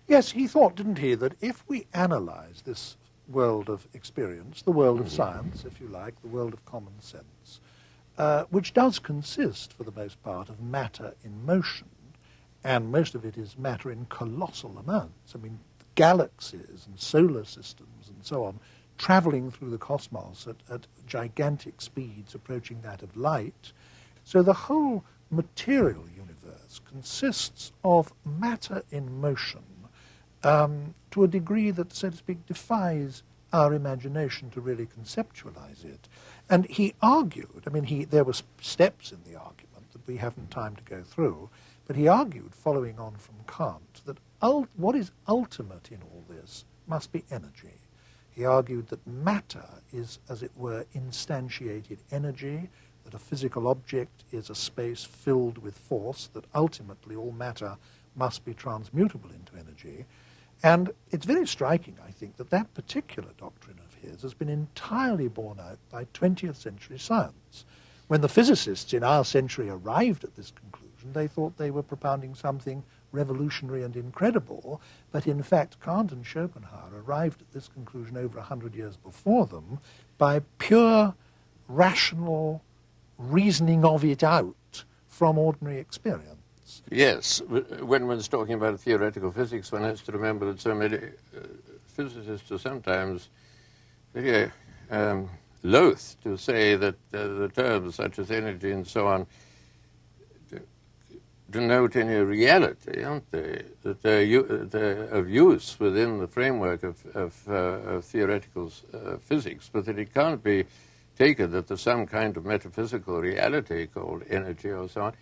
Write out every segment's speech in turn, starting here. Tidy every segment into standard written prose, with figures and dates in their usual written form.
Yes, he thought, didn't he, that if we analyze this world of experience, the world of science, if you like, the world of common sense, which does consist, for the most part, of matter in motion, and most of it is matter in colossal amounts. I mean, galaxies and solar systems and so on, traveling through the cosmos at gigantic speeds approaching that of light. So the whole material universe consists of matter in motion to a degree that, so to speak, defies our imagination to really conceptualize it. And he argued, I mean, there were steps in the argument that we haven't time to go through, but he argued, following on from Kant, that what is ultimate in all this must be energy. He argued that matter is, as it were, instantiated energy, that a physical object is a space filled with force, that ultimately all matter must be transmutable into energy. And it's very striking, I think, that that particular doctrine of his has been entirely borne out by 20th century science. When the physicists in our century arrived at this conclusion, they thought they were propounding something revolutionary and incredible, but in fact Kant and Schopenhauer arrived at this conclusion over 100 years before them by pure rational reasoning of it out from ordinary experience. Yes, when one's talking about theoretical physics, one has to remember that so many physicists are sometimes very loath to say that the terms such as energy and so on denote any reality, aren't they? That they're of use within the framework of theoretical physics, but that it can't be taken that there's some kind of metaphysical reality called energy or so on.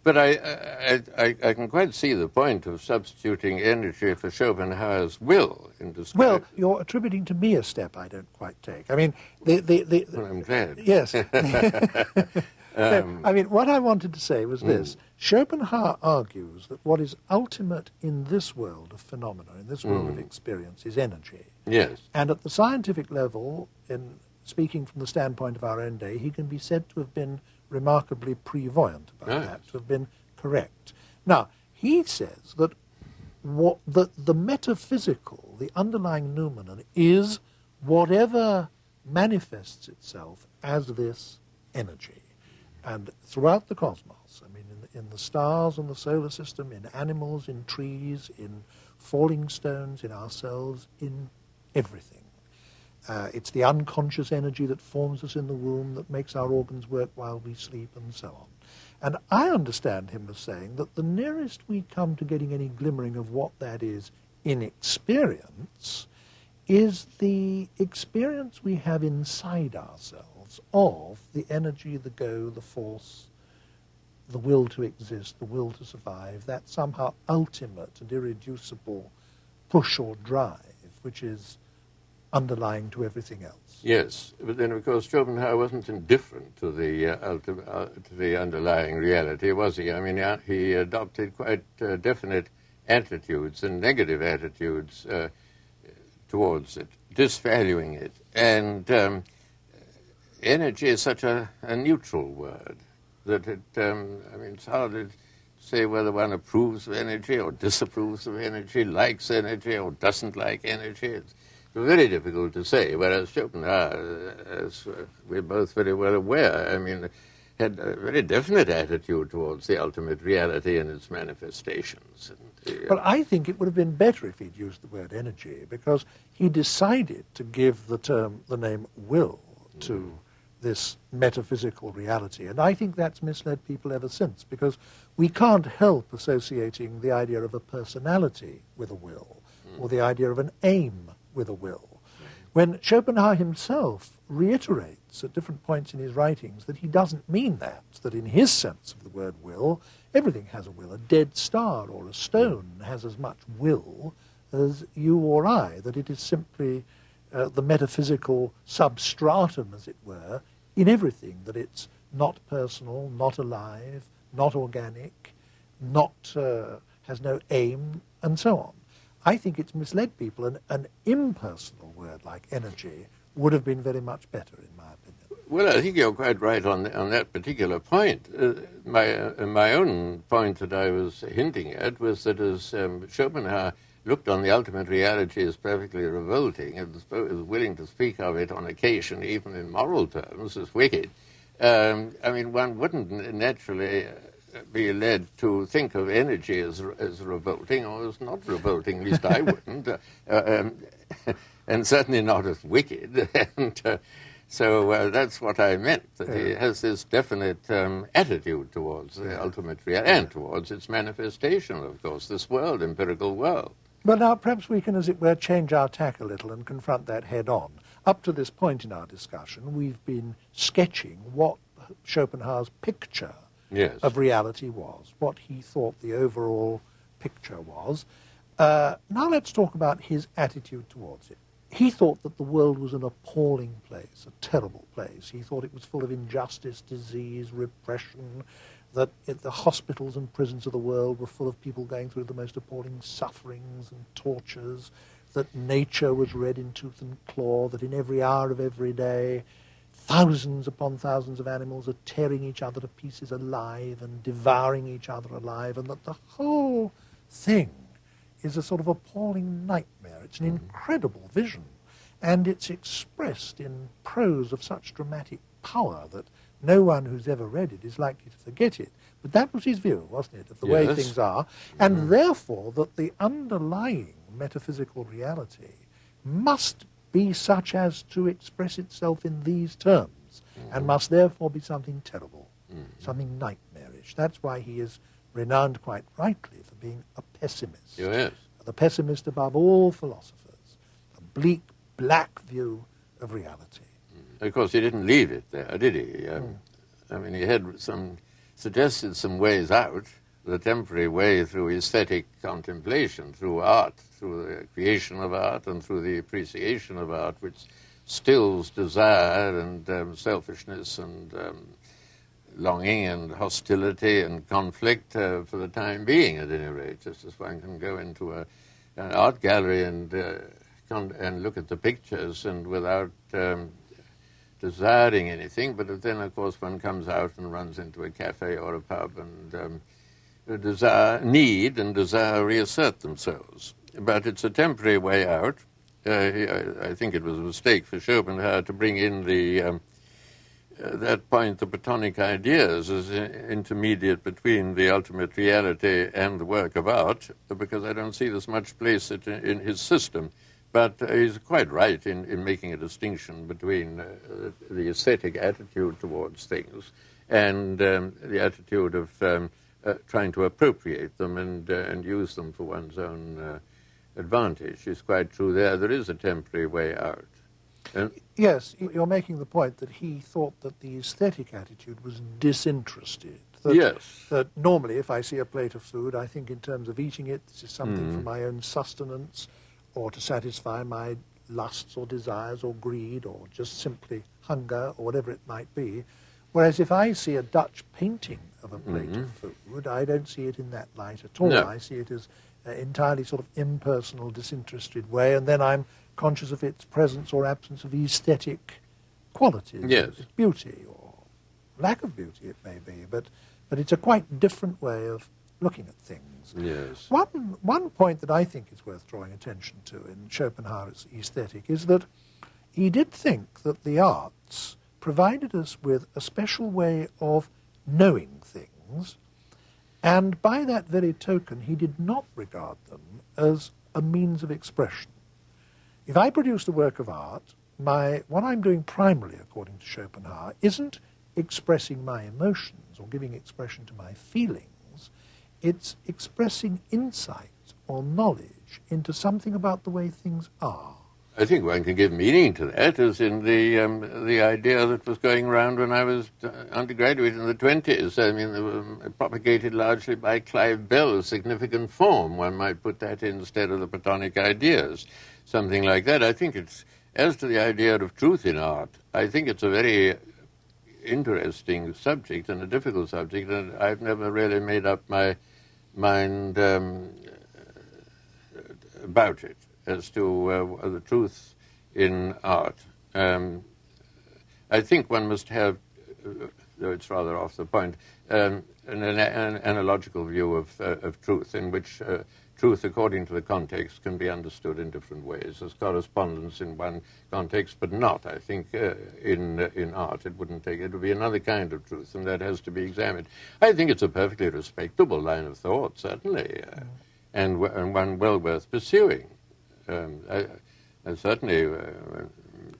But I can quite see the point of substituting energy for Schopenhauer's will in describing. Well, you're attributing to me a step I don't quite take. I mean, well, I'm glad. Yes. I mean, what I wanted to say was this. Schopenhauer argues that what is ultimate in this world of phenomena, in this world of experience, is energy. Yes. And at the scientific level, in speaking from the standpoint of our own day, he can be said to have been remarkably prevoyant about that, to have been correct. Now, he says that the metaphysical, the underlying noumenon, is whatever manifests itself as this energy. And throughout the cosmos, I mean, in the stars and the solar system, in animals, in trees, in falling stones, in ourselves, in everything. It's the unconscious energy that forms us in the womb, that makes our organs work while we sleep, and so on. And I understand him as saying that the nearest we come to getting any glimmering of what that is in experience is the experience we have inside ourselves of the energy, the go, the force, the will to exist, the will to survive, that somehow ultimate and irreducible push or drive, which is underlying to everything else. Yes, but then of course Schopenhauer wasn't indifferent to the underlying reality, was he? I mean, he adopted quite definite attitudes and negative attitudes towards it, disvaluing it. And energy is such a neutral word that it, I mean, it's hard to say whether one approves of energy or disapproves of energy, likes energy or doesn't like energy. It's very difficult to say, whereas Schopenhauer, as we're both very well aware, I mean, had a very definite attitude towards the ultimate reality and its manifestations. Well, I think it would have been better if he'd used the word energy, because he decided to give the name will to this metaphysical reality. And I think that's misled people ever since, because we can't help associating the idea of a personality with a will, or the idea of an aim with a will, when Schopenhauer himself reiterates at different points in his writings that he doesn't mean that in his sense of the word will, everything has a will. A dead star or a stone has as much will as you or I, that it is simply the metaphysical substratum, as it were, in everything, that it's not personal, not alive, not organic, has no aim, and so on. I think it's misled people. An impersonal word like energy would have been very much better, in my opinion. Well, I think you're quite right on that particular point. My own point that I was hinting at was that as Schopenhauer looked on the ultimate reality as perfectly revolting and was willing to speak of it on occasion, even in moral terms, as wicked, I mean, one wouldn't naturally be led to think of energy as revolting or as not revolting. At least I wouldn't, and certainly not as wicked. And so that's what I meant, that he has this definite attitude towards the ultimate reality and towards its manifestation, of course, this world, empirical world. Well, now, perhaps we can, as it were, change our tack a little and confront that head-on. Up to this point in our discussion, we've been sketching what Schopenhauer's picture of reality was, what he thought the overall picture was. Now let's talk about his attitude towards it. He thought that the world was an appalling place, a terrible place. He thought it was full of injustice, disease, repression, that the hospitals and prisons of the world were full of people going through the most appalling sufferings and tortures, that nature was red in tooth and claw, that in every hour of every day thousands upon thousands of animals are tearing each other to pieces alive and devouring each other alive, and that the whole thing is a sort of appalling nightmare. It's an incredible vision, and it's expressed in prose of such dramatic power that no one who's ever read it is likely to forget it. But that was his view, wasn't it, of the way things are, and therefore that the underlying metaphysical reality must be such as to express itself in these terms, and must therefore be something terrible, something nightmarish. That's why he is renowned quite rightly for being a pessimist. Yes. The pessimist above all philosophers, a bleak, black view of reality. Of course, he didn't leave it there, did he? I mean, he had suggested some ways out, the temporary way through aesthetic contemplation, through art, through the creation of art and through the appreciation of art, which stills desire and selfishness and longing and hostility and conflict for the time being, at any rate, just as one can go into an art gallery and look at the pictures and without desiring anything, but then, of course, one comes out and runs into a cafe or a pub and need and desire reassert themselves. But it's a temporary way out. I think it was a mistake for Schopenhauer to bring in that point, the Platonic ideas, as intermediate between the ultimate reality and the work of art, because I don't see there's much place in his system. But he's quite right in making a distinction between the aesthetic attitude towards things and the attitude of trying to appropriate them and use them for one's own advantage. It's quite true there. There is a temporary way out. Yes, you're making the point that he thought that the aesthetic attitude was disinterested. That normally if I see a plate of food, I think in terms of eating it, this is something for my own sustenance or to satisfy my lusts or desires or greed or just simply hunger or whatever it might be. Whereas if I see a Dutch painting of a plate of food, I don't see it in that light at all. No. I see it as entirely sort of impersonal, disinterested way, and then I'm conscious of its presence or absence of aesthetic qualities, its beauty or lack of beauty it may be, but it's a quite different way of looking at things. Yes. One point that I think is worth drawing attention to in Schopenhauer's aesthetic is that he did think that the arts provided us with a special way of knowing things, and by that very token he did not regard them as a means of expression. If I produced a work of art, what I'm doing primarily, according to Schopenhauer, isn't expressing my emotions or giving expression to my feelings. It's expressing insight or knowledge into something about the way things are. I think one can give meaning to that, as in the idea that was going around when I was undergraduate in the 20s. I mean, propagated largely by Clive Bell, a significant form. One might put that instead of the Platonic ideas, something like that. I think it's, as to the idea of truth in art, I think it's a very interesting subject and a difficult subject, and I've never really made up my mind about it as to the truth in art. I think one must have, though it's rather off the point, an analogical view of truth, in which truth, according to the context, can be understood in different ways. There's correspondence in one context, but not, I think, in art. It would be another kind of truth, and that has to be examined. I think it's a perfectly respectable line of thought, certainly, and one well worth pursuing. I certainly,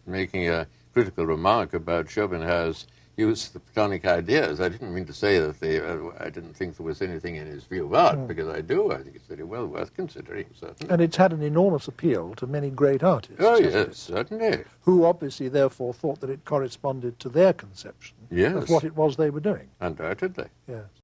making a critical remark about Schopenhauer's use of the Platonic ideas, I didn't mean to say that I didn't think there was anything in his view of art, because I do. I think it's very well worth considering, certainly. And it's had an enormous appeal to many great artists. Oh, yes, certainly. Who obviously, therefore, thought that it corresponded to their conception of what it was they were doing. Undoubtedly. Yes.